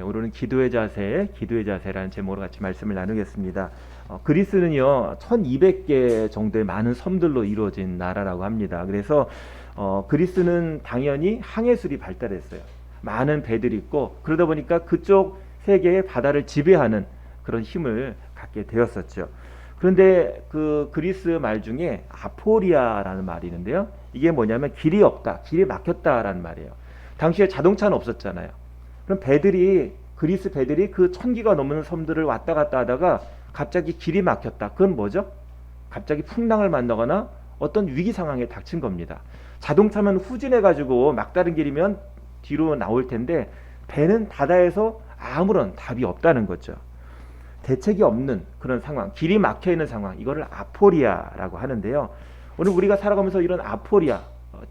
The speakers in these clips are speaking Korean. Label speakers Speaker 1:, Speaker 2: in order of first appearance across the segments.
Speaker 1: 오늘은 기도의 자세라는 제목으로 같이 말씀을 나누겠습니다. 그리스는요 1200개 정도의 많은 섬들로 이루어진 나라라고 합니다. 그래서 그리스는 당연히 항해술이 발달했어요. 많은 배들이 있고 그러다 보니까 그쪽 세계의 바다를 지배하는 그런 힘을 갖게 되었었죠. 그런데 그 그리스 말 중에 아포리아라는 말이 있는데요. 이게 뭐냐면 길이 없다, 길이 막혔다라는 말이에요. 당시에 자동차는 없었잖아요. 그럼 그리스 배들이 그 1000기가 넘는 섬들을 왔다 갔다 하다가 갑자기 길이 막혔다. 그건 뭐죠? 갑자기 풍랑을 만나거나 어떤 위기 상황에 닥친 겁니다. 자동차면 후진해가지고 막다른 길이면 뒤로 나올 텐데 배는 바다에서 아무런 답이 없다는 거죠. 대책이 없는 그런 상황, 길이 막혀 있는 상황, 이거를 아포리아라고 하는데요. 오늘 우리가 살아가면서 이런 아포리아,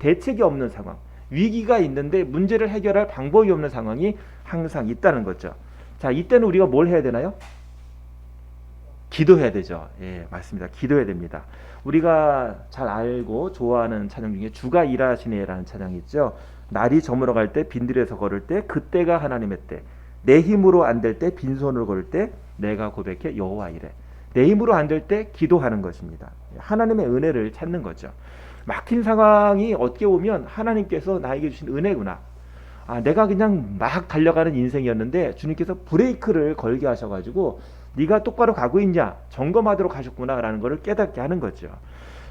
Speaker 1: 대책이 없는 상황, 위기가 있는데 문제를 해결할 방법이 없는 상황이 항상 있다는 거죠. 자, 이때는 우리가 뭘 해야 되나요? 기도해야 되죠. 예, 맞습니다. 기도해야 됩니다. 우리가 잘 알고 좋아하는 찬양 중에 주가 일하시네라는 찬양이 있죠. 날이 저물어 갈 때 빈들에서 걸을 때 그때가 하나님의 때, 내 힘으로 안 될 때 빈손으로 걸을 때 내가 고백해 여호와 이래. 내 힘으로 안 될 때 기도하는 것입니다. 하나님의 은혜를 찾는 거죠. 막힌 상황이 어떻게 보면 하나님께서 나에게 주신 은혜구나. 내가 그냥 막 달려가는 인생이었는데 주님께서 브레이크를 걸게 하셔가지고 네가 똑바로 가고 있냐 점검하도록 하셨구나라는 것을 깨닫게 하는 거죠.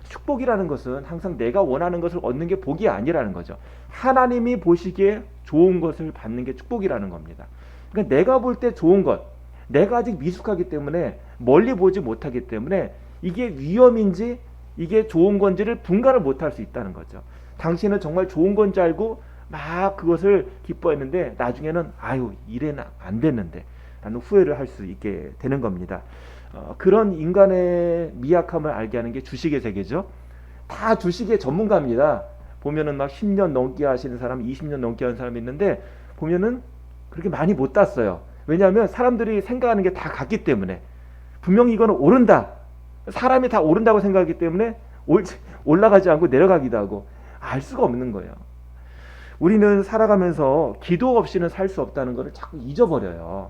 Speaker 1: 축복이라는 것은 항상 내가 원하는 것을 얻는 게 복이 아니라는 거죠. 하나님이 보시기에 좋은 것을 받는 게 축복이라는 겁니다. 그러니까 내가 볼 때 좋은 것, 내가 아직 미숙하기 때문에 멀리 보지 못하기 때문에 이게 위험인지 이게 좋은 건지를 분간을 못할 수 있다는 거죠. 당신은 정말 좋은 건지 알고 막 그것을 기뻐했는데 나중에는 이래는 안 됐는데 라는 후회를 할 수 있게 되는 겁니다. 그런 인간의 미약함을 알게 하는 게 주식의 세계죠. 다 주식의 전문가입니다. 보면은 막 10년 넘게 하시는 사람, 20년 넘게 하는 사람이 있는데 보면은 그렇게 많이 못 땄어요. 왜냐하면 사람들이 생각하는 게 다 같기 때문에 분명히 이거는 오른다. 사람이 다 오른다고 생각하기 때문에 올라가지 않고 내려가기도 하고 알 수가 없는 거예요. 우리는 살아가면서 기도 없이는 살 수 없다는 것을 자꾸 잊어버려요.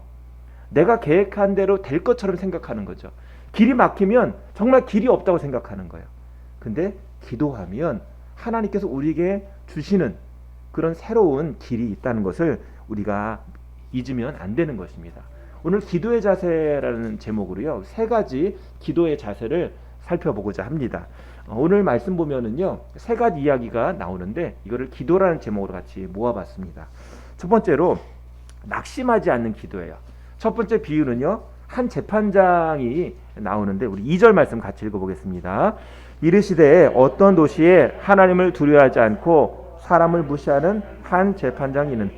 Speaker 1: 내가 계획한 대로 될 것처럼 생각하는 거죠. 길이 막히면 정말 길이 없다고 생각하는 거예요. 근데 기도하면 하나님께서 우리에게 주시는 그런 새로운 길이 있다는 것을 우리가 잊으면 안 되는 것입니다. 오늘 기도의 자세라는 제목으로요 3가지 기도의 자세를 살펴보고자 합니다. 오늘 말씀 보면은요 3가지 이야기가 나오는데 이거를 기도라는 제목으로 같이 모아봤습니다. 첫 번째로 낙심하지 않는 기도예요. 첫 번째 비유는요 한 재판장이 나오는데 우리 2절 말씀 같이 읽어보겠습니다. 이르시되 어떤 도시에 하나님을 두려워하지 않고 사람을 무시하는 한 재판장이 있는.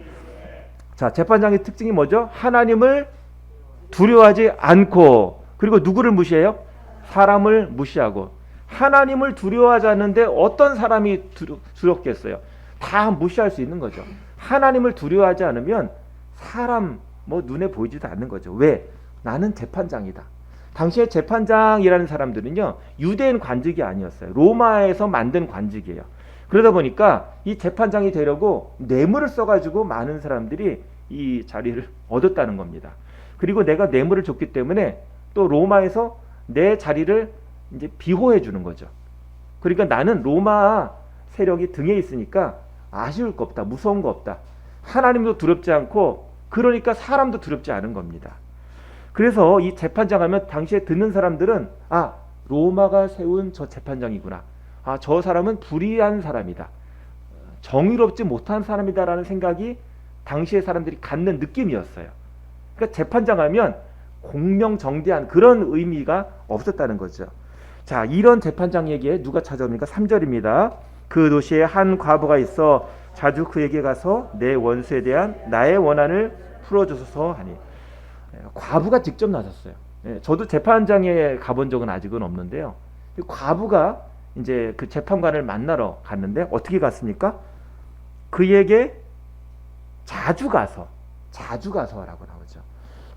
Speaker 1: 자, 재판장의 특징이 뭐죠? 하나님을 두려워하지 않고 그리고 누구를 무시해요? 사람을 무시하고. 하나님을 두려워하지 않는데 어떤 사람이 두렵겠어요? 다 무시할 수 있는 거죠. 하나님을 두려워하지 않으면 사람 눈에 보이지도 않는 거죠. 왜? 나는 재판장이다. 당시에 재판장이라는 사람들은요 유대인 관직이 아니었어요. 로마에서 만든 관직이에요. 그러다 보니까 이 재판장이 되려고 뇌물을 써가지고 많은 사람들이 이 자리를 얻었다는 겁니다. 그리고 내가 뇌물을 줬기 때문에 또 로마에서 내 자리를 이제 비호해 주는 거죠. 그러니까 나는 로마 세력이 등에 있으니까 아쉬울 거 없다, 무서운 거 없다. 하나님도 두렵지 않고 그러니까 사람도 두렵지 않은 겁니다. 그래서 이 재판장 하면 당시에 듣는 사람들은 로마가 세운 저 재판장이구나. 저 사람은 불의한 사람이다. 정의롭지 못한 사람이다라는 생각이 당시의 사람들이 갖는 느낌이었어요. 그러니까 재판장 하면 공명정대한 그런 의미가 없었다는 거죠. 자, 이런 재판장에게 누가 찾아옵니까? 3절입니다. 그 도시에 한 과부가 있어 자주 그에게 가서 내 원수에 대한 나의 원한을 풀어주소서 하니. 과부가 직접 나섰어요. 저도 재판장에 가본 적은 아직은 없는데요. 과부가 이제 그 재판관을 만나러 갔는데 어떻게 갔습니까? 그에게 자주 가서라고 나오죠.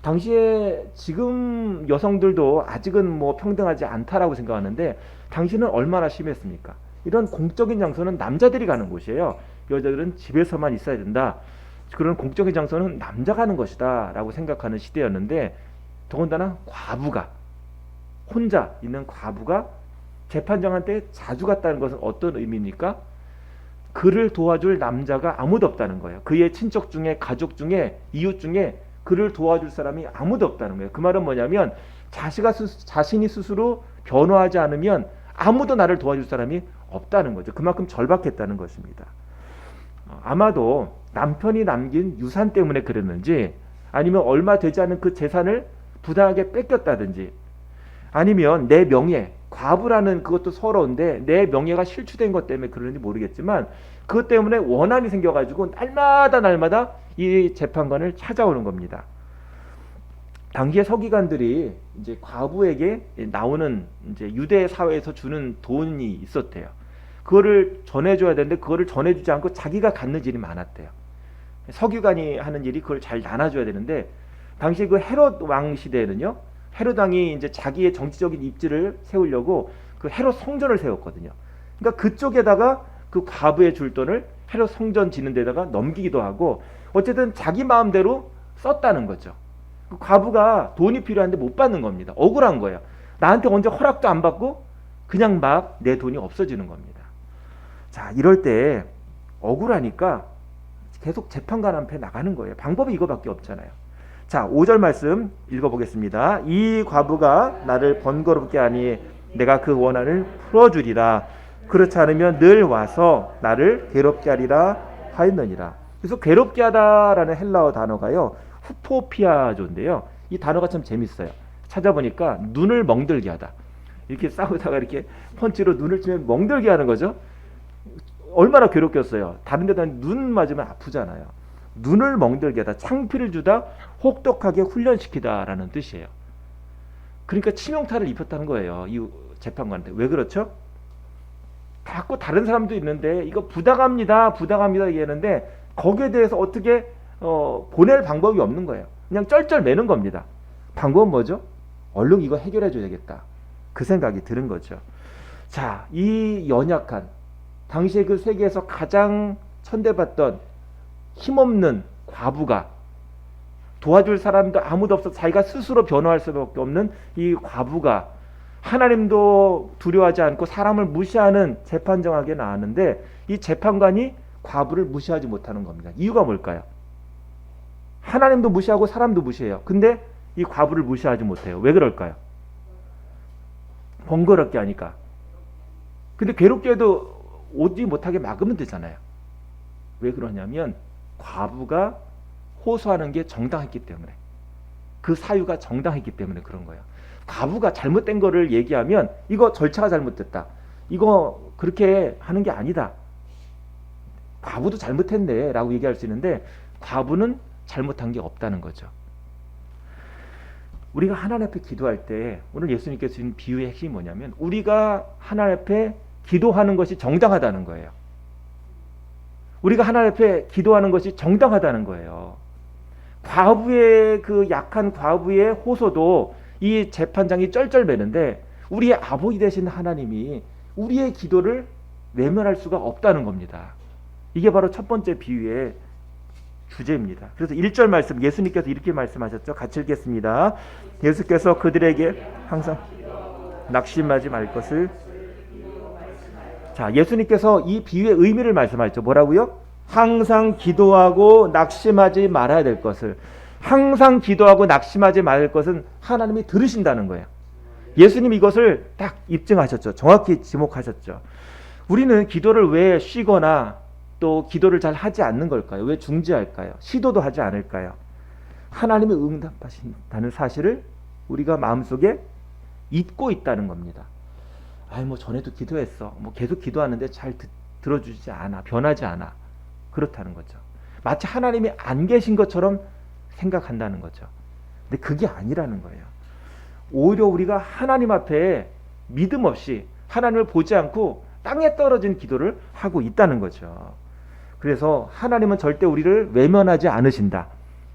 Speaker 1: 당시에 지금 여성들도 아직은 평등하지 않다라고 생각하는데 당시는 얼마나 심했습니까? 이런 공적인 장소는 남자들이 가는 곳이에요. 여자들은 집에서만 있어야 된다. 그런 공적인 장소는 남자가 하는 것이다 라고 생각하는 시대였는데, 더군다나 과부가, 혼자 있는 과부가 재판장한테 자주 갔다는 것은 어떤 의미입니까? 그를 도와줄 남자가 아무도 없다는 거예요. 그의 친척 중에, 가족 중에, 이웃 중에 그를 도와줄 사람이 아무도 없다는 거예요. 그 말은 뭐냐면 자신이 스스로 변화하지 않으면 아무도 나를 도와줄 사람이 없다는 거죠. 그만큼 절박했다는 것입니다. 아마도 남편이 남긴 유산 때문에 그랬는지, 아니면 얼마 되지 않은 그 재산을 부당하게 뺏겼다든지, 아니면 내 명예, 과부라는 그것도 서러운데 내 명예가 실추된 것 때문에 그런지 모르겠지만, 그것 때문에 원한이 생겨가지고 날마다 이 재판관을 찾아오는 겁니다. 당시에 서기관들이 이제 과부에게 나오는 이제 유대 사회에서 주는 돈이 있었대요. 그거를 전해줘야 되는데 그거를 전해주지 않고 자기가 갖는 일이 많았대요. 서기관이 하는 일이 그걸 잘 나눠줘야 되는데, 당시 그 헤롯 왕 시대에는요, 헤롯 왕이 이제 자기의 정치적인 입지를 세우려고 그 헤롯 성전을 세웠거든요. 그러니까 그쪽에다가 그 과부에 줄 돈을 헤롯 성전 짓는 데다가 넘기기도 하고, 어쨌든 자기 마음대로 썼다는 거죠. 그 과부가 돈이 필요한데 못 받는 겁니다. 억울한 거예요. 나한테 언제 허락도 안 받고 그냥 막 내 돈이 없어지는 겁니다. 자, 이럴 때 억울하니까 계속 재판관 앞에 나가는 거예요. 방법이 이거밖에 없잖아요. 자, 5절 말씀 읽어보겠습니다. 이 과부가 나를 번거롭게 하니 내가 그 원한을 풀어주리라. 그렇지 않으면 늘 와서 나를 괴롭게 하리라 하였느니라. 그래서 괴롭게 하다라는 헬라어 단어가요, 후포피아조인데요. 이 단어가 참 재밌어요. 찾아보니까 눈을 멍들게 하다. 이렇게 싸우다가 이렇게 펀치로 눈을 치면 멍들게 하는 거죠. 얼마나 괴롭겠어요. 다른 데다 눈 맞으면 아프잖아요. 눈을 멍들게 하다, 창피를 주다, 혹독하게 훈련시키다라는 뜻이에요. 그러니까 치명타를 입혔다는 거예요, 이 재판관한테. 왜 그렇죠? 자꾸 다른 사람도 있는데 이거 부당합니다 얘기하는데 거기에 대해서 어떻게 보낼 방법이 없는 거예요. 그냥 쩔쩔매는 겁니다. 방법은 뭐죠? 얼른 이거 해결해 줘야겠다, 그 생각이 드는 거죠. 자, 이 연약한, 당시에 그 세계에서 가장 천대받던 힘없는 과부가, 도와줄 사람도 아무도 없어 자기가 스스로 변화할 수밖에 없는 이 과부가 하나님도 두려워하지 않고 사람을 무시하는 재판정하게 나왔는데, 이 재판관이 과부를 무시하지 못하는 겁니다. 이유가 뭘까요? 하나님도 무시하고 사람도 무시해요. 근데 이 과부를 무시하지 못해요. 왜 그럴까요? 번거롭게 하니까. 근데 괴롭게 해도 오지 못하게 막으면 되잖아요. 왜 그러냐면 과부가 호소하는 게 정당했기 때문에, 그 사유가 정당했기 때문에 그런 거예요. 과부가 잘못된 거를 얘기하면 이거 절차가 잘못됐다, 이거 그렇게 하는 게 아니다, 과부도 잘못했네 라고 얘기할 수 있는데, 과부는 잘못한 게 없다는 거죠. 우리가 하나님 앞에 기도할 때 오늘 예수님께서 주신 비유의 핵심이 뭐냐면, 우리가 하나님 앞에 기도하는 것이 정당하다는 거예요. 우리가 하나님 앞에 기도하는 것이 정당하다는 거예요. 과부의, 그 약한 과부의 호소도 이 재판장이 쩔쩔매는데, 우리의 아버지 되신 하나님이 우리의 기도를 외면할 수가 없다는 겁니다. 이게 바로 첫 번째 비유의 주제입니다. 그래서 1절 말씀, 예수님께서 이렇게 말씀하셨죠. 같이 읽겠습니다. 예수께서 그들에게 항상 낙심하지 말 것을. 자, 예수님께서 이 비유의 의미를 말씀하셨죠. 뭐라고요? 항상 기도하고 낙심하지 말아야 될 것을. 항상 기도하고 낙심하지 말아야 될 것은 하나님이 들으신다는 거예요. 예수님이 이것을 딱 입증하셨죠. 정확히 지목하셨죠. 우리는 기도를 왜 쉬거나 또 기도를 잘 하지 않는 걸까요? 왜 중지할까요? 시도도 하지 않을까요? 하나님이 응답하신다는 사실을 우리가 마음속에 잊고 있다는 겁니다. 뭐 전에도 기도했어, 계속 기도하는데 잘 들어주지 않아, 변하지 않아, 그렇다는 거죠. 마치 하나님이 안 계신 것처럼 생각한다는 거죠. 근데 그게 아니라는 거예요. 오히려 우리가 하나님 앞에 믿음 없이 하나님을 보지 않고 땅에 떨어진 기도를 하고 있다는 거죠. 그래서 하나님은 절대 우리를 외면하지 않으신다,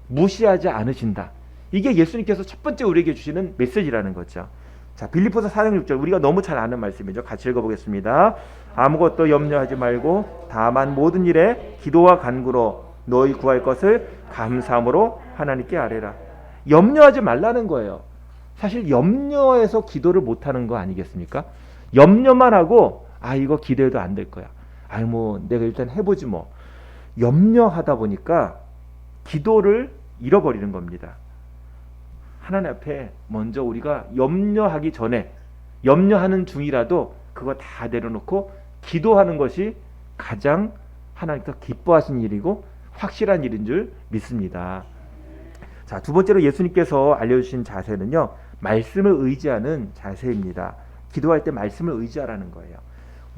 Speaker 1: 무시하지 않으신다. 이게 예수님께서 첫 번째 우리에게 주시는 메시지라는 거죠. 자, 빌립보서 4장 6절, 우리가 너무 잘 아는 말씀이죠. 같이 읽어보겠습니다. 아무것도 염려하지 말고 다만 모든 일에 기도와 간구로 너희 구할 것을 감사함으로 하나님께 아뢰라. 염려하지 말라는 거예요. 사실 염려해서 기도를 못하는 거 아니겠습니까? 염려만 하고 이거 기도해도 안 될 거야. 뭐 내가 일단 해보지 뭐. 염려하다 보니까 기도를 잃어버리는 겁니다. 하나님 앞에 먼저 우리가 염려하기 전에, 염려하는 중이라도 그거 다 내려놓고 기도하는 것이 가장 하나님께서 기뻐하신 일이고 확실한 일인 줄 믿습니다. 자, 두 번째로 예수님께서 알려주신 자세는요, 말씀을 의지하는 자세입니다. 기도할 때 말씀을 의지하라는 거예요.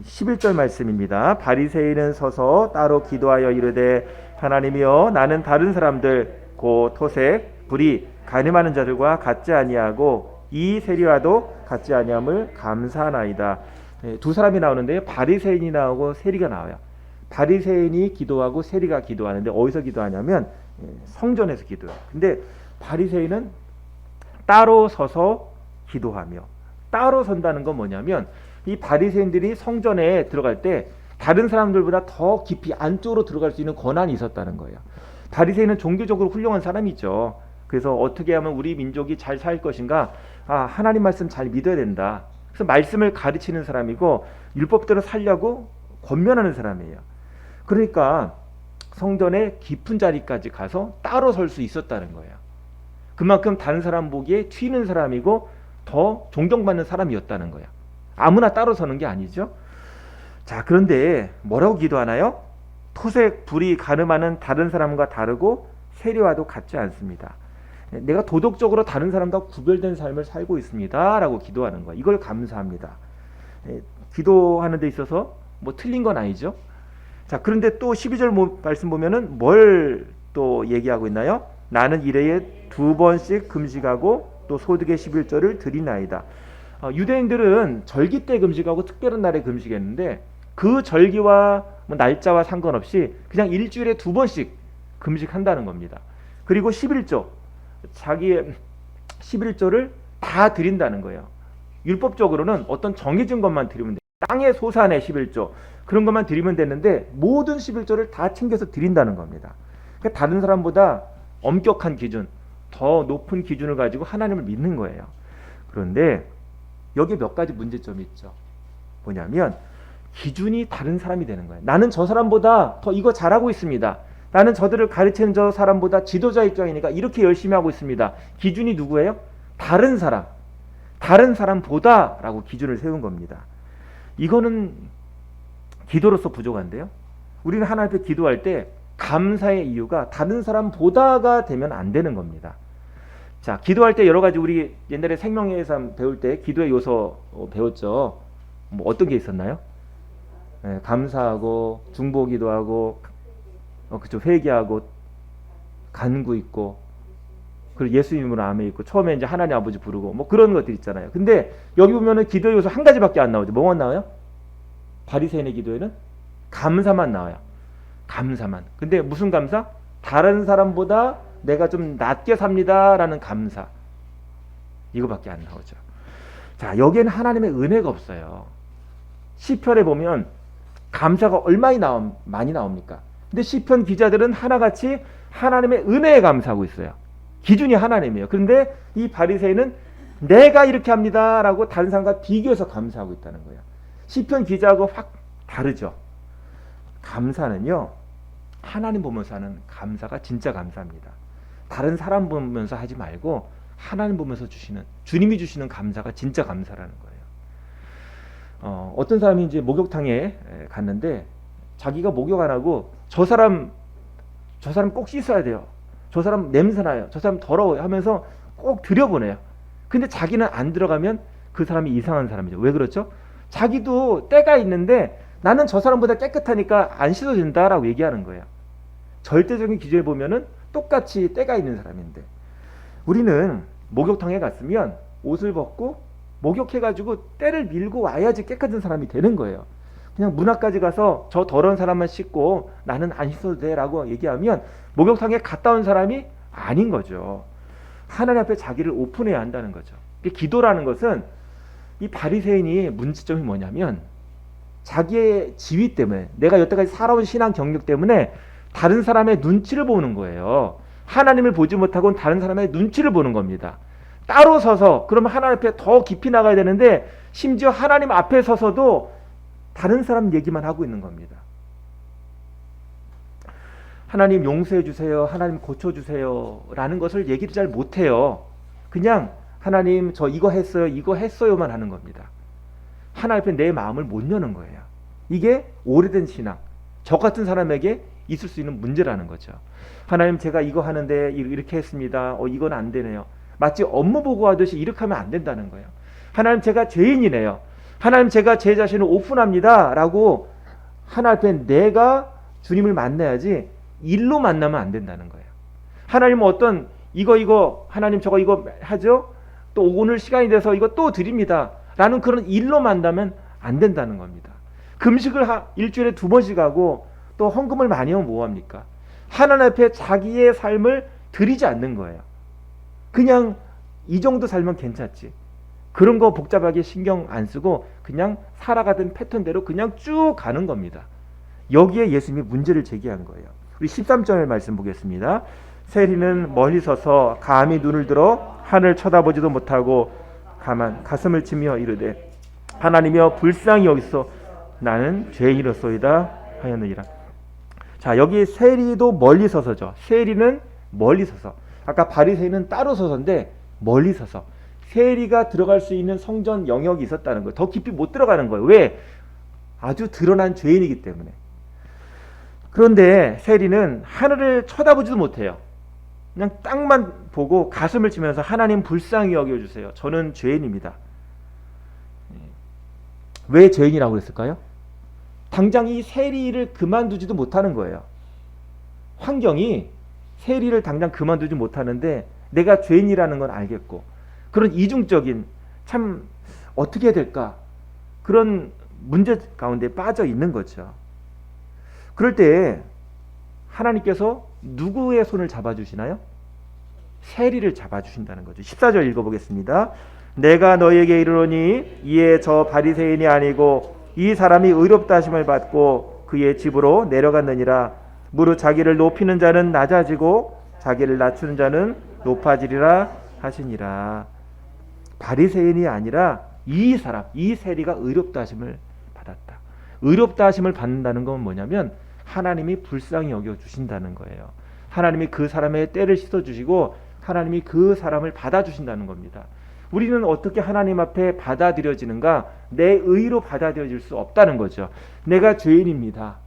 Speaker 1: 11절 말씀입니다. 바리새인은 서서 따로 기도하여 이르되 하나님이여, 나는 다른 사람들 곧 토색, 불의, 간음하는 자들과 같지 아니하고 이 세리와도 같지 아니함을 감사하나이다. 두 사람이 나오는데 바리새인이 나오고 세리가 나와요. 바리새인이 기도하고 세리가 기도하는데 어디서 기도하냐면 성전에서 기도해요. 근데 바리새인은 따로 서서 기도하며, 따로 선다는 건 뭐냐면 이 바리새인들이 성전에 들어갈 때 다른 사람들보다 더 깊이 안쪽으로 들어갈 수 있는 권한이 있었다는 거예요. 바리새인은 종교적으로 훌륭한 사람이죠. 그래서 어떻게 하면 우리 민족이 잘 살 것인가, 하나님 말씀 잘 믿어야 된다. 그래서 말씀을 가르치는 사람이고 율법대로 살려고 권면하는 사람이에요. 그러니까 성전의 깊은 자리까지 가서 따로 설 수 있었다는 거예요. 그만큼 다른 사람 보기에 튀는 사람이고 더 존경받는 사람이었다는 거야. 아무나 따로 서는 게 아니죠. 자, 그런데 뭐라고 기도하나요? 토색, 불의, 간음하는 다른 사람과 다르고 세리와도 같지 않습니다. 내가 도덕적으로 다른 사람과 구별된 삶을 살고 있습니다 라고 기도하는 거야. 이걸 감사합니다. 기도하는 데 있어서 뭐 틀린 건 아니죠. 자, 그런데 또 12절 말씀 보면은 뭘 또 얘기하고 있나요? 나는 일회에 2번씩 금식하고 또 소득의 11조를 드리나이다. 유대인들은 절기 때 금식하고 특별한 날에 금식했는데 그 절기와 뭐 날짜와 상관없이 그냥 일주일에 2번씩 금식한다는 겁니다. 그리고 11조, 자기의 11조를 다 드린다는 거예요. 율법적으로는 어떤 정해진 것만 드리면 돼요. 땅의 소산의 11조 그런 것만 드리면 되는데 모든 11조를 다 챙겨서 드린다는 겁니다. 그러니까 다른 사람보다 엄격한 기준, 더 높은 기준을 가지고 하나님을 믿는 거예요. 그런데 여기 몇 가지 문제점이 있죠. 뭐냐면 기준이 다른 사람이 되는 거예요. 나는 저 사람보다 더 이거 잘하고 있습니다. 나는 저들을 가르치는 저 사람보다 지도자 입장이니까 이렇게 열심히 하고 있습니다. 기준이 누구예요? 다른 사람. 다른 사람보다 라고 기준을 세운 겁니다. 이거는 기도로서 부족한데요. 우리는 하나님 앞에 기도할 때 감사의 이유가 다른 사람보다가 되면 안 되는 겁니다. 자, 기도할 때 여러 가지 우리 옛날에 생명의 삶 배울 때 기도의 요소 배웠죠. 뭐 어떤 게 있었나요? 감사하고 중보기도하고 그쵸, 회개하고 간구 있고 그리고 예수 이름으로 아멘 있고 처음에 이제 하나님 아버지 부르고 뭐 그런 것들 있잖아요. 근데 여기 보면은 기도의 요소 한 가지밖에 안 나오죠. 뭐만 나와요? 바리새인의 기도에는 감사만 나와요. 감사만. 근데 무슨 감사? 다른 사람보다 내가 좀 낮게 삽니다라는 감사. 이거밖에 안 나오죠. 자, 여기에는 하나님의 은혜가 없어요. 시편에 보면 감사가 얼마나 많이 나옵니까? 근데 시편 기자들은 하나같이 하나님의 은혜에 감사하고 있어요. 기준이 하나님이에요. 그런데 이 바리새인은 내가 이렇게 합니다라고 다른 사람과 비교해서 감사하고 있다는 거예요. 시편 기자하고 확 다르죠. 감사는요, 하나님 보면서 하는 감사가 진짜 감사입니다. 다른 사람 보면서 하지 말고 하나님 보면서 주시는, 주님이 주시는 감사가 진짜 감사라는 거예요. 어떤 사람이 이제 목욕탕에 갔는데 자기가 목욕 안 하고 저 사람 꼭 씻어야 돼요. 저 사람 냄새나요. 저 사람 더러워요 하면서 꼭 들여보내요. 근데 자기는 안 들어가면 그 사람이 이상한 사람이죠. 왜 그렇죠? 자기도 때가 있는데 나는 저 사람보다 깨끗하니까 안 씻어도 된다라고 얘기하는 거예요. 절대적인 기준에 보면은 똑같이 때가 있는 사람인데, 우리는 목욕탕에 갔으면 옷을 벗고 목욕해가지고 때를 밀고 와야지 깨끗한 사람이 되는 거예요. 그냥 문 앞까지 가서 저 더러운 사람만 씻고 나는 안 씻어도 돼 라고 얘기하면 목욕탕에 갔다 온 사람이 아닌 거죠. 하나님 앞에 자기를 오픈해야 한다는 거죠. 기도라는 것은, 이 바리새인이 문제점이 뭐냐면 자기의 지위 때문에, 내가 여태까지 살아온 신앙 경력 때문에 다른 사람의 눈치를 보는 거예요. 하나님을 보지 못하고는 다른 사람의 눈치를 보는 겁니다. 따로 서서 그러면 하나님 앞에 더 깊이 나가야 되는데 심지어 하나님 앞에 서서도 다른 사람 얘기만 하고 있는 겁니다. 하나님 용서해 주세요. 하나님 고쳐 주세요. 라는 것을 얘기를 잘 못해요. 그냥 하나님 저 이거 했어요. 이거 했어요만 하는 겁니다. 하나님 앞에 내 마음을 못 여는 거예요. 이게 오래된 신앙. 저 같은 사람에게 있을 수 있는 문제라는 거죠. 하나님 제가 이거 하는데 이렇게 했습니다. 이건 안 되네요. 마치 업무 보고하듯이 이렇게 하면 안 된다는 거예요. 하나님 제가 죄인이네요. 하나님 제가 제 자신을 오픈합니다. 라고 하나님 앞에 내가 주님을 만나야지 일로 만나면 안 된다는 거예요. 하나님은 어떤 이거 하나님 저거 이거 하죠? 또 오늘 시간이 돼서 이거 또 드립니다. 라는 그런 일로 만나면 안 된다는 겁니다. 금식을 일주일에 2번씩 하고 또 헌금을 많이 하면 뭐합니까? 하나님 앞에 자기의 삶을 드리지 않는 거예요. 그냥 이 정도 살면 괜찮지. 그런 거 복잡하게 신경 안 쓰고 그냥 살아가던 패턴대로 그냥 쭉 가는 겁니다. 여기에 예수님이 문제를 제기한 거예요. 우리 13절의 말씀 보겠습니다. 세리는 멀리 서서 감히 눈을 들어 하늘 쳐다보지도 못하고 가만 가슴을 치며 이르되 하나님이여 불쌍히 여기서 나는 죄인이로소이다 하였느니라. 자, 여기 세리도 멀리 서서죠. 세리는 멀리 서서. 아까 바리새인은 따로 서서인데 멀리 서서. 세리가 들어갈 수 있는 성전 영역이 있었다는 거예요. 더 깊이 못 들어가는 거예요. 왜? 아주 드러난 죄인이기 때문에. 그런데 세리는 하늘을 쳐다보지도 못해요. 그냥 땅만 보고 가슴을 치면서 하나님 불쌍히 여겨주세요. 저는 죄인입니다. 왜 죄인이라고 그랬을까요? 당장 이 세리를 그만두지도 못하는 거예요. 환경이 세리를 당장 그만두지 못하는데 내가 죄인이라는 건 알겠고 그런 이중적인 참 어떻게 해야 될까 그런 문제 가운데 빠져 있는 거죠. 그럴 때 하나님께서 누구의 손을 잡아주시나요? 세리를 잡아주신다는 거죠. 14절 읽어보겠습니다. 내가 너에게 이르노니 이에 저 바리새인이 아니고 이 사람이 의롭다 하심을 받고 그의 집으로 내려갔느니라. 무릇 자기를 높이는 자는 낮아지고 자기를 낮추는 자는 높아지리라 하시니라. 바리새인이 아니라 이 사람, 이 세리가 의롭다 하심을 받았다. 의롭다 하심을 받는다는 건 뭐냐면 하나님이 불쌍히 여겨주신다는 거예요. 하나님이 그 사람의 때를 씻어주시고 하나님이 그 사람을 받아주신다는 겁니다. 우리는 어떻게 하나님 앞에 받아들여지는가? 내 의로 받아들여질 수 없다는 거죠. 내가 죄인입니다.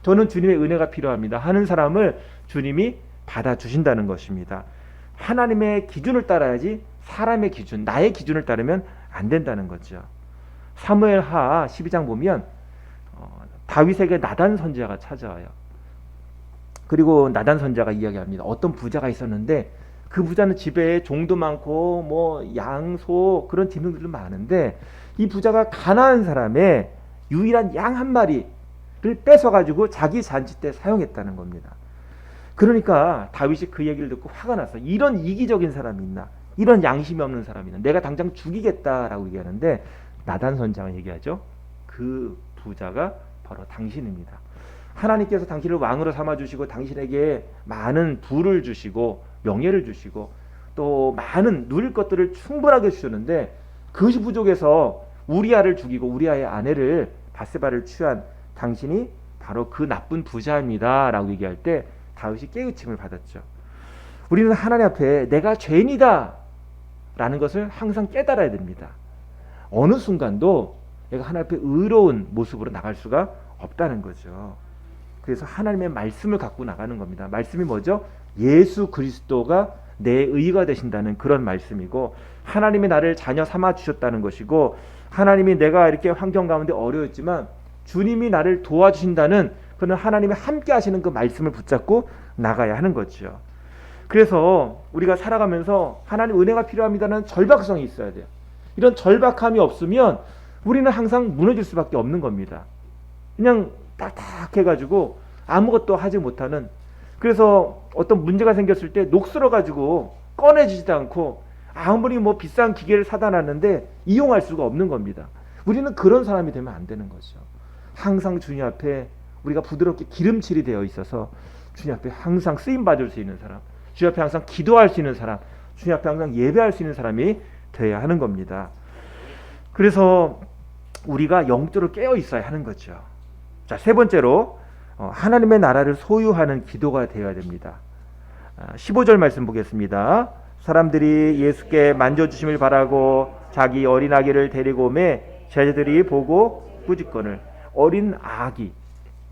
Speaker 1: 저는 주님의 은혜가 필요합니다. 하는 사람을 주님이 받아주신다는 것입니다. 하나님의 기준을 따라야지 사람의 기준, 나의 기준을 따르면 안 된다는 거죠. 사무엘하 12장 보면 다윗에게 나단 선지자가 찾아와요. 그리고 나단 선지자가 이야기합니다. 어떤 부자가 있었는데 그 부자는 집에 종도 많고 뭐 양소 그런 짐승들도 많은데 이 부자가 가난한 사람의 유일한 양 한 마리를 뺏어가지고 자기 잔치 때 사용했다는 겁니다. 그러니까 다윗이 그 얘기를 듣고 화가 났어. 이런 이기적인 사람이 있나? 이런 양심이 없는 사람이 있나? 내가 당장 죽이겠다라고 얘기하는데 나단 선지자가 얘기하죠. 그 부자가 바로 당신입니다. 하나님께서 당신을 왕으로 삼아주시고 당신에게 많은 부를 주시고 명예를 주시고 또 많은 누릴 것들을 충분하게 주셨는데 그것이 부족해서 우리아를 죽이고 우리아의 아내를 바세바를 취한 당신이 바로 그 나쁜 부자입니다 라고 얘기할 때 다윗이 깨우침을 받았죠. 우리는 하나님 앞에 내가 죄인이다 라는 것을 항상 깨달아야 됩니다. 어느 순간도 내가 하나님 앞에 의로운 모습으로 나갈 수가 없다는 거죠. 그래서 하나님의 말씀을 갖고 나가는 겁니다. 말씀이 뭐죠? 예수 그리스도가 내 의가 되신다는 그런 말씀이고 하나님이 나를 자녀 삼아 주셨다는 것이고 하나님이 내가 이렇게 환경 가운데 어려웠지만 주님이 나를 도와주신다는 그런 하나님이 함께 하시는 그 말씀을 붙잡고 나가야 하는 거죠. 그래서 우리가 살아가면서 하나님 은혜가 필요합니다는 절박성이 있어야 돼요. 이런 절박함이 없으면 우리는 항상 무너질 수밖에 없는 겁니다. 그냥 딱딱해가지고 아무것도 하지 못하는, 그래서 어떤 문제가 생겼을 때 녹슬어가지고 꺼내지지도 않고 아무리 뭐 비싼 기계를 사다 놨는데 이용할 수가 없는 겁니다. 우리는 그런 사람이 되면 안 되는 거죠. 항상 주님 앞에 우리가 부드럽게 기름칠이 되어 있어서 주님 앞에 항상 쓰임 받을 수 있는 사람, 주님 앞에 항상 기도할 수 있는 사람, 주님 앞에 항상 예배할 수 있는 사람이 되어야 하는 겁니다. 그래서 우리가 영적으로 깨어 있어야 하는 거죠. 자, 세 번째로 하나님의 나라를 소유하는 기도가 되어야 됩니다. 15절 말씀 보겠습니다. 사람들이 예수께 만져주심을 바라고 자기 어린 아기를 데리고 오매 제자들이 보고 꾸짖거늘. 어린 아기,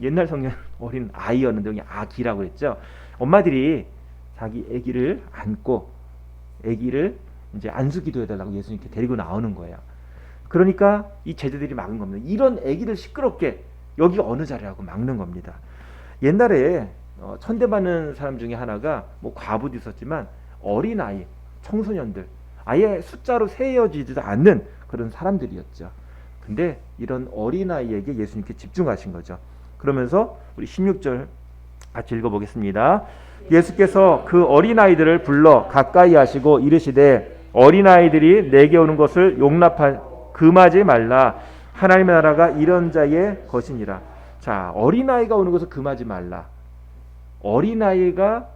Speaker 1: 옛날 성경 어린 아이였는데 여기 아기라고 했죠. 엄마들이 자기 아기를 안고 아기를 이제 안수기도 해달라고 예수님께 데리고 나오는 거예요. 그러니까 이 제자들이 막은 겁니다. 이런 아기를 시끄럽게 여기 어느 자리라고 막는 겁니다. 옛날에 천대받는 사람 중에 하나가 뭐 과부도 있었지만 어린아이, 청소년들, 아예 숫자로 세어지지도 않는 그런 사람들이었죠. 근데 이런 어린아이에게 예수님께 집중하신 거죠. 그러면서 우리 16절 같이 읽어보겠습니다. 예수께서 그 어린아이들을 불러 가까이 하시고 이르시되 어린아이들이 내게 오는 것을 금하지 말라. 하나님의 나라가 이런 자의 것이니라. 자, 어린아이가 오는 것을 금하지 말라. 어린아이가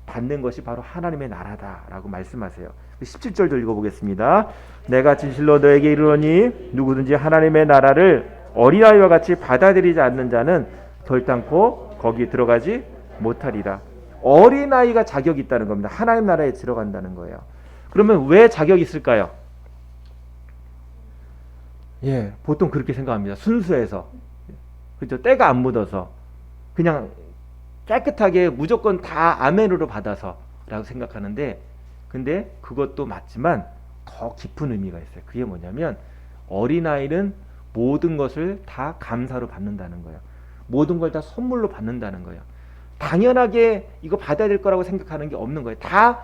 Speaker 1: 받는 것이 바로 하나님의 나라다라고 말씀하세요. 17절도 읽어보겠습니다. 내가 진실로 너에게 이르노니 누구든지 하나님의 나라를 어린아이와 같이 받아들이지 않는 자는 결단코 거기 들어가지 못하리라. 어린아이가 자격이 있다는 겁니다. 하나님 나라에 들어간다는 거예요. 그러면 왜 자격이 있을까요? 예, 보통 그렇게 생각합니다. 순수해서, 그렇죠? 때가 안 묻어서, 그냥 깨끗하게 무조건 다 아멘으로 받아서라고 생각하는데, 근데 그것도 맞지만 더 깊은 의미가 있어요. 그게 뭐냐면 어린아이는 모든 것을 다 감사로 받는다는 거예요. 모든 걸 다 선물로 받는다는 거예요. 당연하게 이거 받아야 될 거라고 생각하는 게 없는 거예요. 다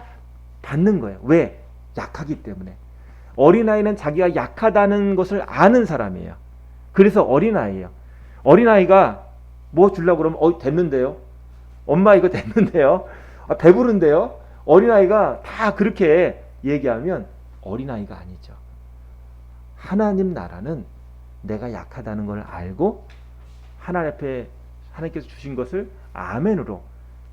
Speaker 1: 받는 거예요. 왜? 약하기 때문에. 어린아이는 자기가 약하다는 것을 아는 사람이에요. 그래서 어린아이예요. 어린아이가 뭐 주려고 그러면 됐는데요. 엄마 이거 됐는데요. 배부른데요. 어린아이가 다 그렇게 얘기하면 어린아이가 아니죠. 하나님 나라는 내가 약하다는 걸 알고 하나님 앞에 하나님께서 주신 것을 아멘으로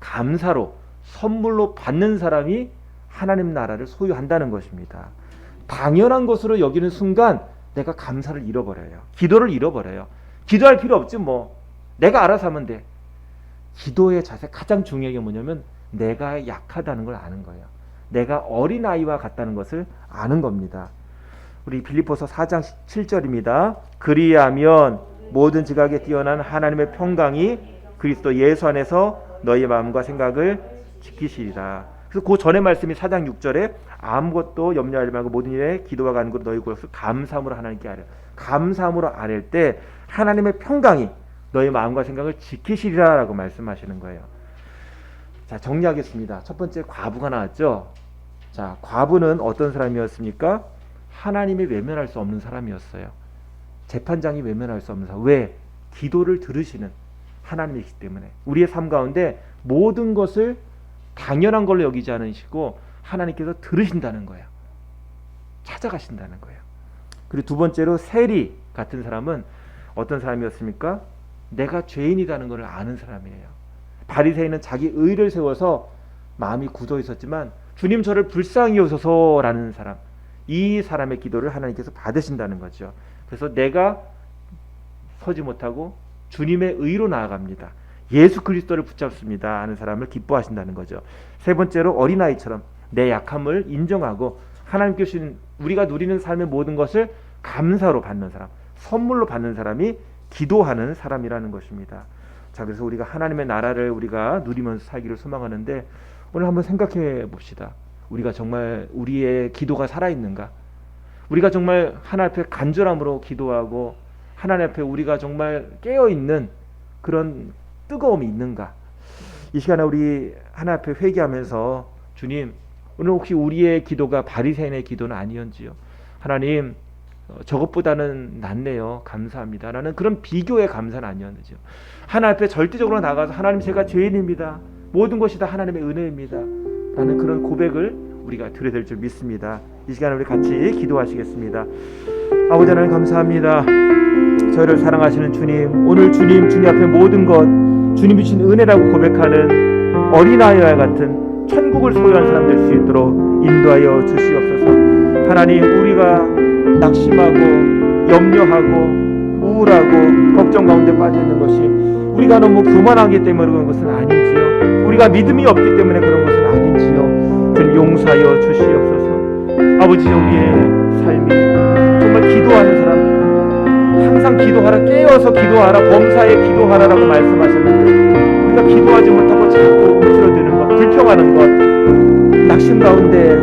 Speaker 1: 감사로 선물로 받는 사람이 하나님 나라를 소유한다는 것입니다. 당연한 것으로 여기는 순간 내가 감사를 잃어버려요. 기도를 잃어버려요. 기도할 필요 없지 뭐. 내가 알아서 하면 돼. 기도의 자세 가장 중요한 게 뭐냐면 내가 약하다는 걸 아는 거예요. 내가 어린아이와 같다는 것을 아는 겁니다. 우리 빌립보서 4장 7절입니다. 그리하면 모든 지각에 뛰어난 하나님의 평강이 그리스도 예수 안에서 너희의 마음과 생각을 지키시리라. 그래서 그 전에 말씀이 4장 6절에 아무것도 염려하지 말고 모든 일에 기도와 간구로 너희 구역을 감사함으로 하나님께 아뢰. 감사함으로 아뢰 때 하나님의 평강이 너희 마음과 생각을 지키시리라 라고 말씀하시는 거예요. 자, 정리하겠습니다. 첫 번째 과부가 나왔죠. 자, 과부는 어떤 사람이었습니까? 하나님이 외면할 수 없는 사람이었어요. 재판장이 외면할 수 없는 사람. 왜? 기도를 들으시는 하나님이기 때문에. 우리의 삶 가운데 모든 것을 당연한 걸로 여기지 않으시고 하나님께서 들으신다는 거예요. 찾아가신다는 거예요. 그리고 두 번째로 세리 같은 사람은 어떤 사람이었습니까? 내가 죄인이라는 것을 아는 사람이에요. 바리새인은 자기 의를 세워서 마음이 굳어 있었지만 주님 저를 불쌍히 여소서라는 사람, 이 사람의 기도를 하나님께서 받으신다는 거죠. 그래서 내가 서지 못하고 주님의 의로 나아갑니다. 예수 그리스도를 붙잡습니다 하는 사람을 기뻐하신다는 거죠. 세 번째로 어린아이처럼 내 약함을 인정하고 하나님께 주신 우리가 누리는 삶의 모든 것을 감사로 받는 사람, 선물로 받는 사람이 기도하는 사람이라는 것입니다. 자, 그래서 우리가 하나님의 나라를 우리가 누리면서 살기를 소망하는데 오늘 한번 생각해 봅시다. 우리가 정말 우리의 기도가 살아있는가? 우리가 정말 하나님 앞에 간절함으로 기도하고 하나님 앞에 우리가 정말 깨어있는 그런 뜨거움이 있는가? 이 시간에 우리 하나님 앞에 회개하면서 주님, 오늘 혹시 우리의 기도가 바리새인의 기도는 아니었지요? 하나님, 저것보다는 낫네요. 감사합니다. 라는 그런 비교의 감사는 아니었는지요. 하나님 앞에 절대적으로 나가서 하나님 제가 죄인입니다. 모든 것이 다 하나님의 은혜입니다. 라는 그런 고백을 우리가 드려야 될 줄 믿습니다. 이 시간에 우리 같이 기도하시겠습니다. 아버지 하나님 감사합니다. 저희를 사랑하시는 주님, 오늘 주님 앞에 모든 것 주님이 주신 은혜라고 고백하는 어린아이와 같은 천국을 소유한 사람 될 수 있도록 인도하여 주시옵소서. 하나님, 우리가 낙심하고 염려하고 우울하고 걱정 가운데 빠져 있는 것이 우리가 너무 교만하기 때문에 그런 것은 아닌지요, 우리가 믿음이 없기 때문에 그런 것은 아닌지요, 주님 용서하여 주시옵소서. 아버지, 우리의 삶이 정말 기도하는 사람, 항상 기도하라, 깨어서 기도하라, 범사에 기도하라라고 말씀하셨는데 우리가 기도하지 못하고 자꾸 움츠러드는 것, 불평하는 것, 낙심 가운데,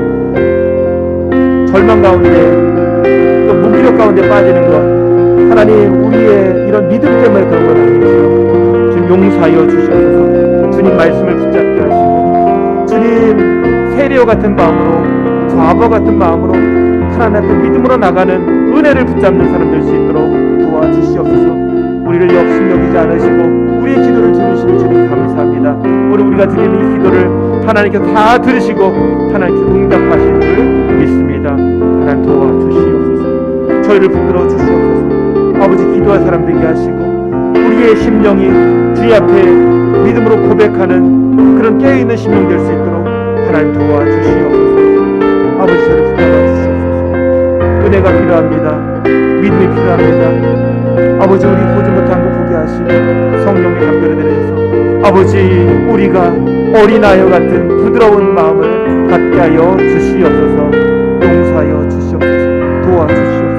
Speaker 1: 절망 가운데, 또 무기력 가운데 빠지는 것, 하나님, 우리의 이런 믿음 때문에 그런 건 아니지요. 주님 용서하여 주시옵소서. 주님 말씀을 붙잡게 하시고 주님 세리와 같은 마음으로, 과부와 같은 마음으로 하나님 앞에 믿음으로 나가는 은혜를 붙잡는 사람 될 수 있도록 도와주시옵소서. 우리를 역시 여기지 않으시고 우리의 기도를 들으시는 주님 감사합니다. 우리가 드리는 이 기도를 하나님께서 다 들으시고 하나님께서 응답하시는 줄 믿습니다. 하나님 도와주시옵소서. 저희를 붙들어 주시옵소서. 아버지, 기도할 사람 되게 하시고 우리의 심령이 주의 앞에 믿음으로 고백하는 그런 깨어있는 심령 될 수 있도록 하나님 도와주시옵소서. 아버지, 저를 붙잡아 주시옵소서. 은혜가 필요합니다. 믿음이 필요합니다. 아버지, 우리 보지 못한 거 보게 하시고 성령의 감별을 내려주셔서 아버지, 우리가 어린아이와 같은 부드러운 마음을 갖게 하여 주시옵소서. 용서하여 주시옵소서. 도와주시옵소서.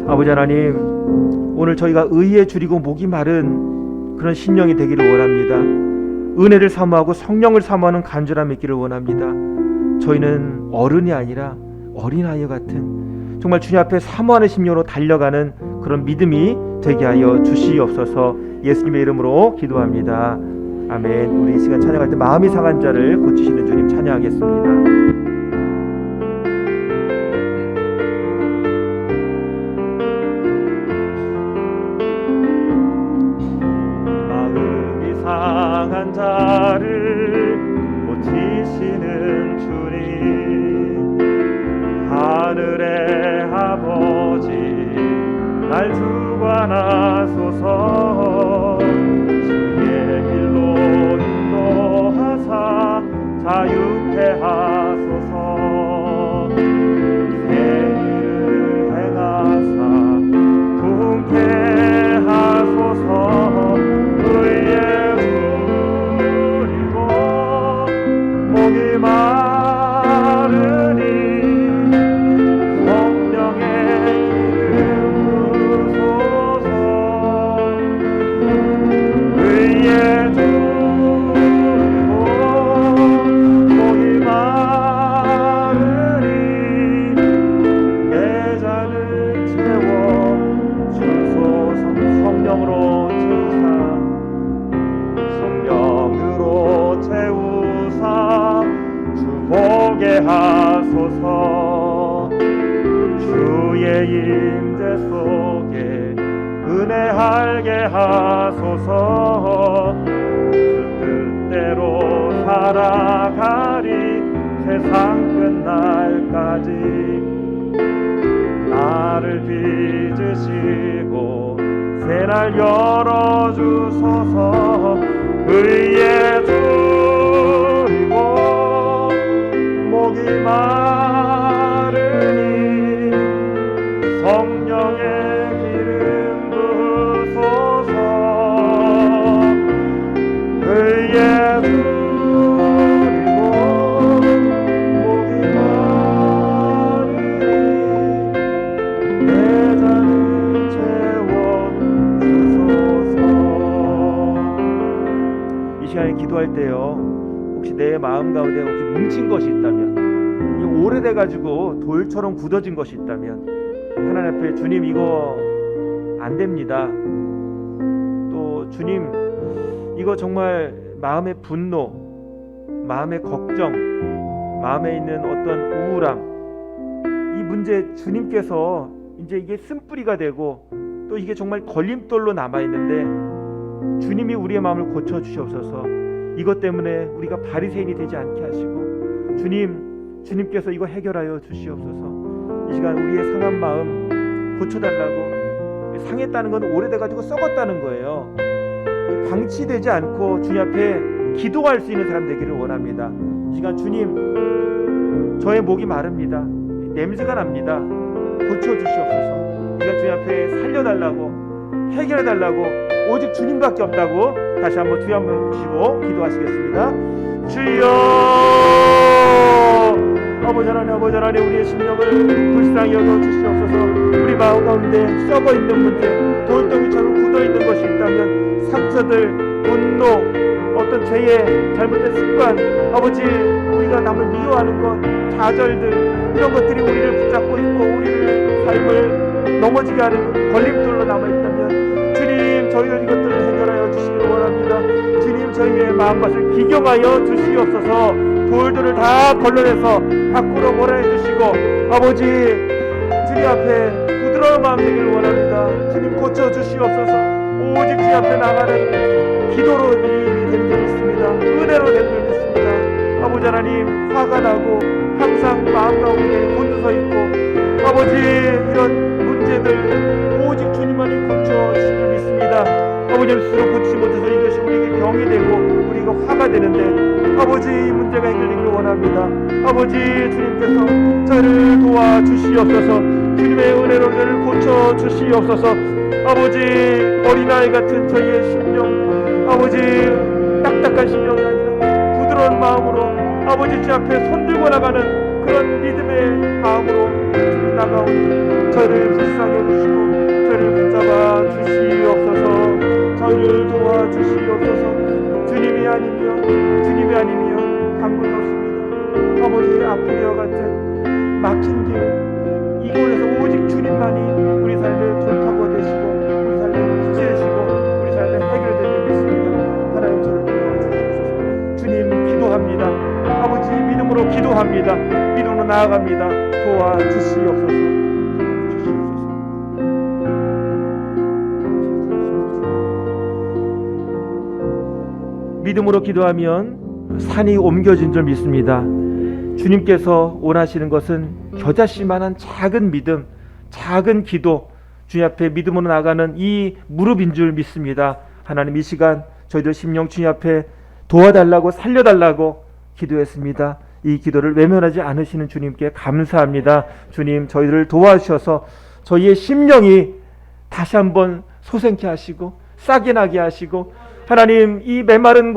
Speaker 1: 아버지 하나님, 오늘 저희가 의에 줄이고 목이 마른 그런 심령이 되기를 원합니다. 은혜를 사모하고 성령을 사모하는 간절함이 있기를 원합니다. 저희는 어른이 아니라 어린아이 같은 정말 주님 앞에 사모하는 심령으로 달려가는 그런 믿음이 되게 하여 주시옵소서. 예수님의 이름으로 기도합니다. 아멘. 우리 이 시간 찬양할 때 마음이 상한 자를 고치시는 주님 찬양하겠습니다.
Speaker 2: 상한 자를 고치시는 주님, 하늘의 아버지 날 주관하소서. 주의 길로 인도하사 자유케 하소서. 새 일을 행하사 부흥케 하소서. 의의 목이 마르니 성령의 기름 부으소서. 의에 두리고 목이 마르니 내 잔을 채워 주소서. 성령으로 채우사, 성령으로 채우사 주보게 하소서. 주의 임재 속에 은혜하게 하소서. 주 뜻대로 살아가리 세상 끝날까지. 나를 빚으시고 새날 열어주소서. 의에 두리고 목이 마르니 성령의 기름 부으소서. 의에 두리고 목이 마르니 내 잔을 채워주소서.
Speaker 1: 이 시간에 기도할 때요, 혹시 내 마음 가운데 혹시 뭉친 것이 있다면, 오래돼 가지고 돌처럼 굳어진 것이 있다면 하나님 앞에 주님, 이거 안 됩니다. 또 주님, 이거 정말 마음의 분노, 마음의 걱정, 마음에 있는 어떤 우울함, 이 문제 주님께서 이제 이게 쓴뿌리가 되고 또 이게 정말 걸림돌로 남아 있는데 주님이 우리의 마음을 고쳐 주시옵소서. 이것 때문에 우리가 바리새인이 되지 않게 하시고 주님, 주님께서 이거 해결하여 주시옵소서. 이 시간 우리의 상한 마음 고쳐달라고. 상했다는 건 오래돼가지고 썩었다는 거예요. 방치되지 않고 주님 앞에 기도할 수 있는 사람 되기를 원합니다. 이 시간 주님, 저의 목이 마릅니다. 냄새가 납니다. 고쳐주시옵소서. 이 시간 주님 앞에 살려달라고, 해결해달라고, 오직 주님밖에 없다고 다시 한번 주여 한번 주시고 기도하시겠습니다. 주여, 아버지 하나님 우리의 심령을 불쌍히 여겨 주시옵소서. 우리 마음 가운데 썩어 있는 문제, 돌덩이처럼 굳어 있는 것이 있다면 상처들, 분노, 어떤 죄의 잘못된 습관, 아버지 우리가 남을 미워하는 것, 좌절들, 이런 것들이 우리를 붙잡고 있고 우리를 삶을 넘어지게 하는 걸림돌로 남아있다면 주님, 저희들 이것들을 해결하여 주시기를 원합니다. 주님, 저희의 마음밭을 기경하여 주시옵소서. 돌들을 다 걸러내서 밖으로 몰아내 주시고 아버지 주님 앞에 부드러운 마음 되기를 원합니다. 주님, 고쳐 주시옵소서. 오직 주님 앞에 나가는 기도로 일이 되는 줄 믿습니다. 은혜로 되는 줄 믿습니다. 아버지 하나님, 화가 나고 항상 마음 가운데 곤두서 있고 아버지 이런 문제들 오직 주님만이 고쳐주실 줄 믿습니다. 아버지 스스로 고치지 못해서 이것이 우리에게 병이 되고 우리가 화가 되는데 아버지 이 문제가 해결되기를 원합니다. 아버지 주님께서 저를 도와주시옵소서. 주님의 은혜로 저를 고쳐주시옵소서. 아버지 어린아이 같은 저희의 심령, 아버지 딱딱한 심령이 아니라 부드러운 마음으로 아버지 주 앞에 손들고 나가는 그런 믿음의 마음으로 나가오니 저를 불쌍히 해주시고 저를 붙잡아 주시옵소서. 저를 도와주시옵소서. 주님이 아니면 방법이 없습니다. 아버지 아프리와 같은 막힌 길, 이곳에서 오직 주님만이 우리 삶의 돌파구가 되시고 우리 삶의 빛이 되시고 우리 삶의 해결이 되는 믿습니다. 하나님, 저를 도와주시옵소서. 주님, 기도합니다. 아버지 믿음으로 기도합니다. 믿음으로 나아갑니다. 도와주시옵소서. 믿음으로 기도하면 산이 옮겨진 줄 믿습니다. 주님께서 원하시는 것은 겨자씨만한 작은 믿음, 작은 기도, 주님 앞에 믿음으로 나가는 이 무릎인 줄 믿습니다. 하나님, 이 시간 저희들 심령 주님 앞에 도와달라고, 살려달라고 기도했습니다. 이 기도를 외면하지 않으시는 주님께 감사합니다. 주님, 저희들을 도와주셔서 저희의 심령이 다시 한번 솟게 하시고 싹이 나게 하시고 하나님, 이 메마른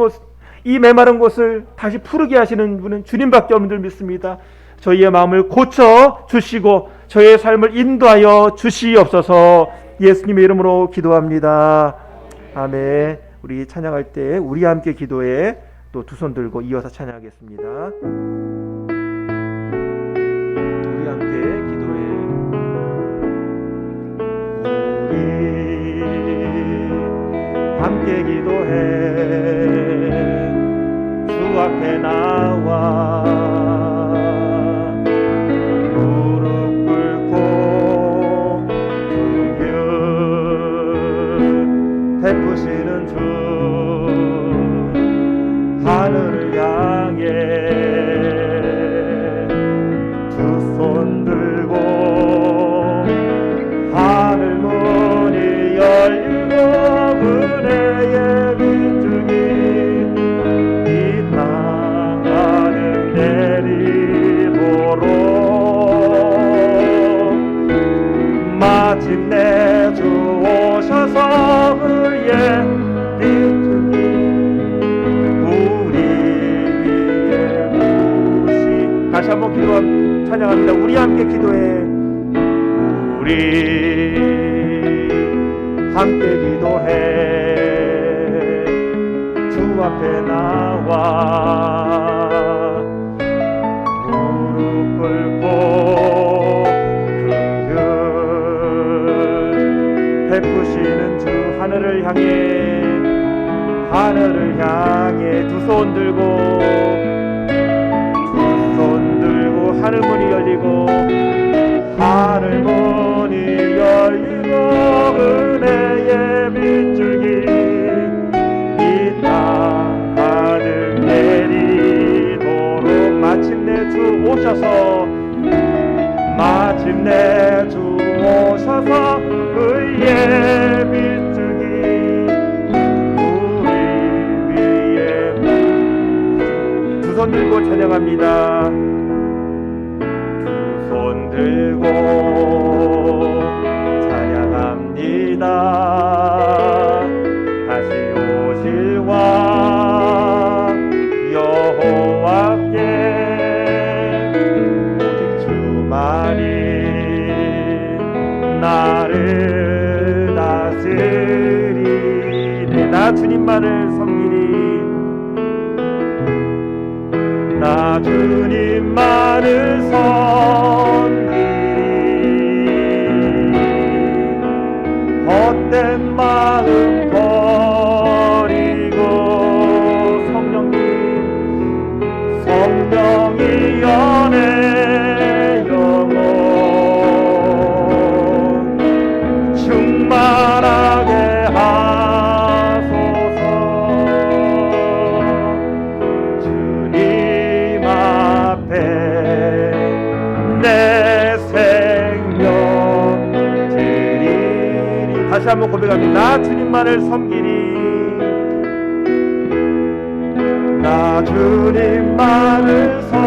Speaker 1: 곳을 다시 푸르게 하시는 분은 주님밖에 없는 줄 믿습니다. 저희의 마음을 고쳐 주시고 저희의 삶을 인도하여 주시옵소서. 예수님의 이름으로 기도합니다. 아멘. 우리 찬양할 때 우리 함께 기도해 또 두 손 들고 이어서 찬양하겠습니다. 우리 함께 기도해. 우리 함께 기도해. 주 앞에 나와 무릎 꿇고 긍휼 베푸시는 주 하늘을 향해 두 손 들고 하늘 문이 열리고 은혜의 비투기 이 땅 가득 내리도록 마침내 주 오셔서 그의 비투기 우리 위에 부으시. 다시 한번 찬양합니다. 우리 함께 기도해. 우리 함께 기도해. 주 앞에 나와 무릎 꿇고 긍휼 베푸시는 주 하늘을 향해 두 손 들고 하늘 문이 열리고 하늘 문이 열리고 은혜의 빗줄기 이 땅 가득 내리도록 마침내 주 주셔서 마침내 주 오셔서 의의 빛주기 우리 위에 두 손 들고 찬양합니다. 두 손 들고 찬양합니다. 다시 오실 왕 여호와께 오직 주만이 나를 다스리네. 나 주님만을 섬기리. 나 주님만을 섬기리. 헛된 마음 버리고 성령이 연애 영혼 충만하게 하소서. 주님 앞에 내 생명 드리리. 다시 한번 고백합니다. 나 주님만을 섬기리. 나 주님만을 섬기리.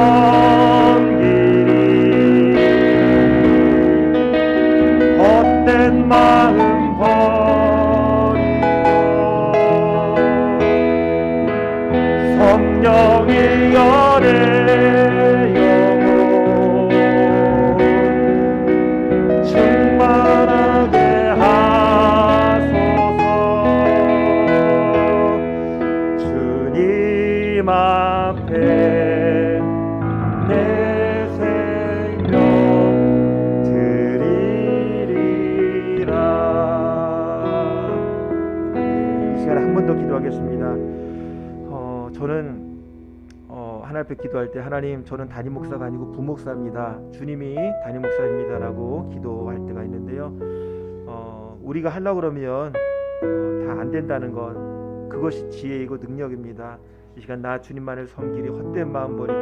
Speaker 1: 헛된 마음 버리고 성령이 연애 영혼 충만하게 하소서. 주님 앞에 내 생명 드리리라. 이 시간에 한 번 더 기도하겠습니다. 저는 하나님 앞에 기도할 때 하나님, 저는 담임 목사가 아니고 부목사입니다. 주님이 담임 목사입니다라고 기도할 때가 있는데요. 우리가 하려고 그러면 다 안 된다는 것, 그것이 지혜이고 능력입니다. 이 시간 나 주님만을 섬기리. 헛된 마음 버리고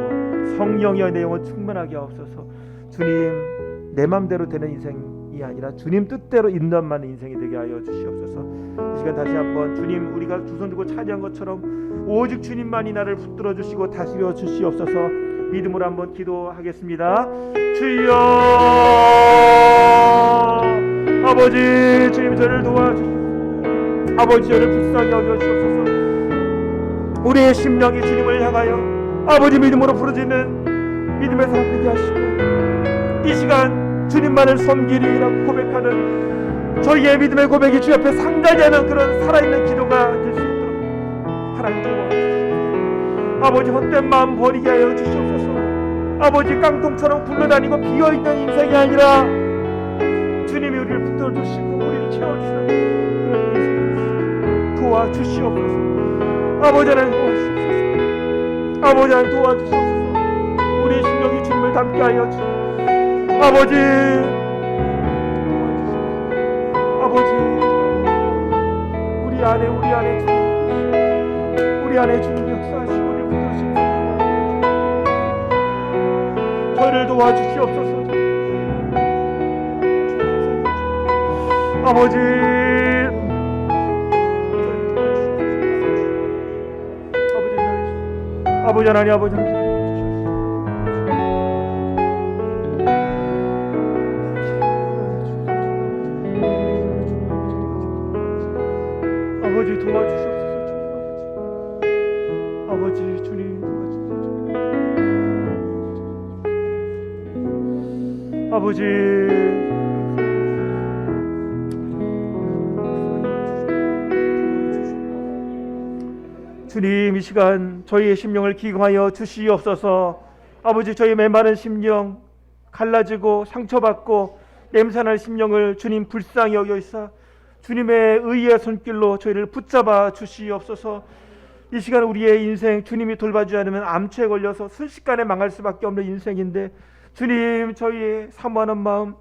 Speaker 1: 성령의 내용을 충만하게 하옵소서. 주님, 내 맘대로 되는 인생이 아니라 주님 뜻대로 인도받는 인생이 되게 하여 주시옵소서. 이 시간 다시 한번 주님, 우리가 두 손 들고 찬양한 것처럼 오직 주님만이 나를 붙들어 주시고 다스려 주시옵소서. 믿음으로 한번 기도하겠습니다. 주여, 아버지, 주님 저를 도와주시옵소서. 아버지, 저를 불쌍히 여겨주옵소서. 우리의 심령이 주님을 향하여 아버지 믿음으로 부르짖는 믿음의 사람 되게 하시고, 이 시간 주님만을 섬기리라고 고백하는 저희의 믿음의 고백이 주 옆에 상달이 하는 그런 살아있는 기도가 될 수 있도록 하나님 도와주시옵소서. 아버지, 헛된 마음 버리게 하여 주시옵소서. 아버지, 깡통처럼 굴러다니고 비어있는 인생이 아니라 주님이 우리를 붙들어주시고 우리를 채워주시는 그런 인생이 도와주시옵소서. 아버지 하나님 도와주시옵소서. 아버지 하나님 도와주시옵소서. 우리의 심령이 주님을 닮게 하여 주시옵소서. 아버지 도와주시옵소서. 아버지, 우리 안에 주님 역사하시고 우리를 붙드시는 저희를 도와주시옵소서. 아버지, 아버지 하나님, 아버지 하나님, 아버지 도와주시옵소서. 아버지 주님 도와주시옵소서. 아버지, 주님, 이 시간 저희의 심령을 기경하여 주시옵소서. 아버지, 저희 메마른 심령, 갈라지고 상처받고 냄새날 심령을 주님 불쌍히 여겨주사 주님의 의의 손길로 저희를 붙잡아 주시옵소서. 이 시간 우리의 인생 주님이 돌봐주지 않으면 암초에 걸려서 순식간에 망할 수밖에 없는 인생인데, 주님, 저희의 사모하는 마음,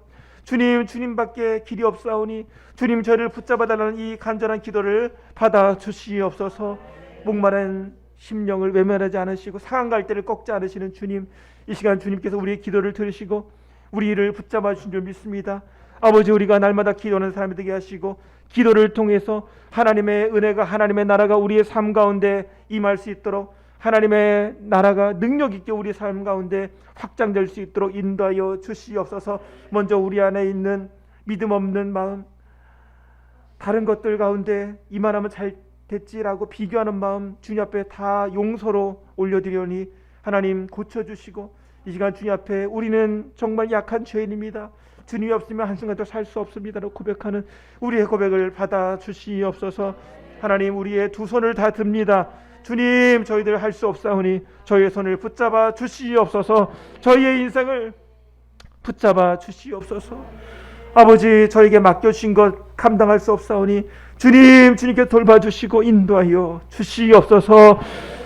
Speaker 1: 주님밖에 길이 없사오니 주님, 저희를 붙잡아달라는 이 간절한 기도를 받아 주시옵소서. 목마른 심령을 외면하지 않으시고 상한 갈대를 꺾지 않으시는 주님, 이 시간 주님께서 우리의 기도를 들으시고 우리를 붙잡아 주신 줄 믿습니다. 아버지, 우리가 날마다 기도하는 사람이 되게 하시고 기도를 통해서 하나님의 은혜가, 하나님의 나라가 우리의 삶 가운데 임할 수 있도록, 하나님의 나라가 능력 있게 우리 삶 가운데 확장될 수 있도록 인도하여 주시옵소서. 먼저 우리 안에 있는 믿음 없는 마음, 다른 것들 가운데 이만하면 잘 됐지라고 비교하는 마음 주님 앞에 다 용서로 올려드리오니 하나님 고쳐주시고, 이 시간 주님 앞에 우리는 정말 약한 죄인입니다. 주님이 없으면 한순간도 살 수 없습니다라고 고백하는 우리의 고백을 받아 주시옵소서. 하나님, 우리의 두 손을 다 듭니다. 주님, 저희들 할 수 없사오니 저희의 손을 붙잡아 주시옵소서. 저희의 인생을 붙잡아 주시옵소서. 아버지, 저에게 맡겨주신 것 감당할 수 없사오니 주님께 돌봐주시고 인도하여 주시옵소서.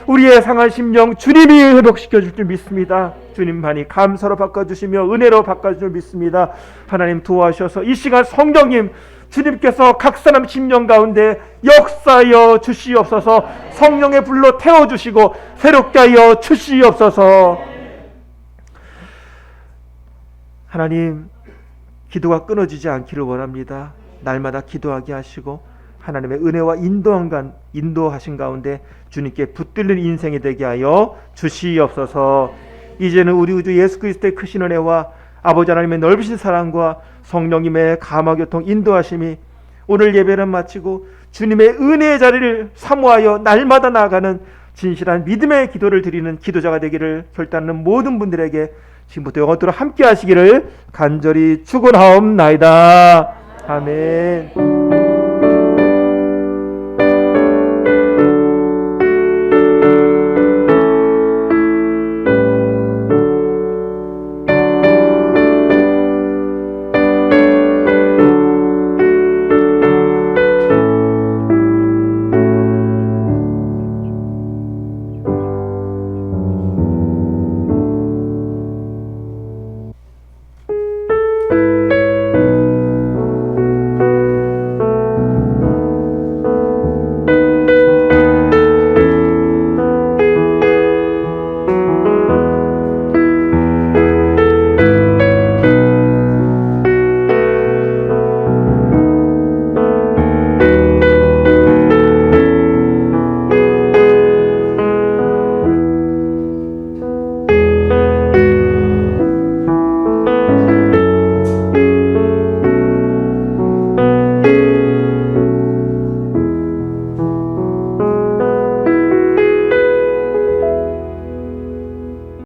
Speaker 1: 우리의 상한 심령 주님이 회복시켜 줄 줄 믿습니다. 주님만이 감사로 바꿔주시며 은혜로 바꿔줄 줄 믿습니다. 하나님 도와주셔서 이 시간 성령님, 주님께서 각 사람 심령 가운데 역사하여 주시옵소서. 성령의 불로 태워주시고 새롭게 하여 주시옵소서. 하나님, 기도가 끊어지지 않기를 원합니다. 날마다 기도하게 하시고 하나님의 은혜와 인도하신 가운데 주님께 붙들린 인생이 되게 하여 주시옵소서. 이제는 우리 구주 예수 그리스도의 크신 은혜와 아버지 하나님의 넓으신 사랑과 성령님의 감화교통 인도하심이 오늘 예배를 마치고 주님의 은혜의 자리를 사모하여 날마다 나아가는 진실한 믿음의 기도를 드리는 기도자가 되기를 결단하는 모든 분들에게 지금부터 영원토록 함께 하시기를 간절히 축원하옵나이다. 아멘.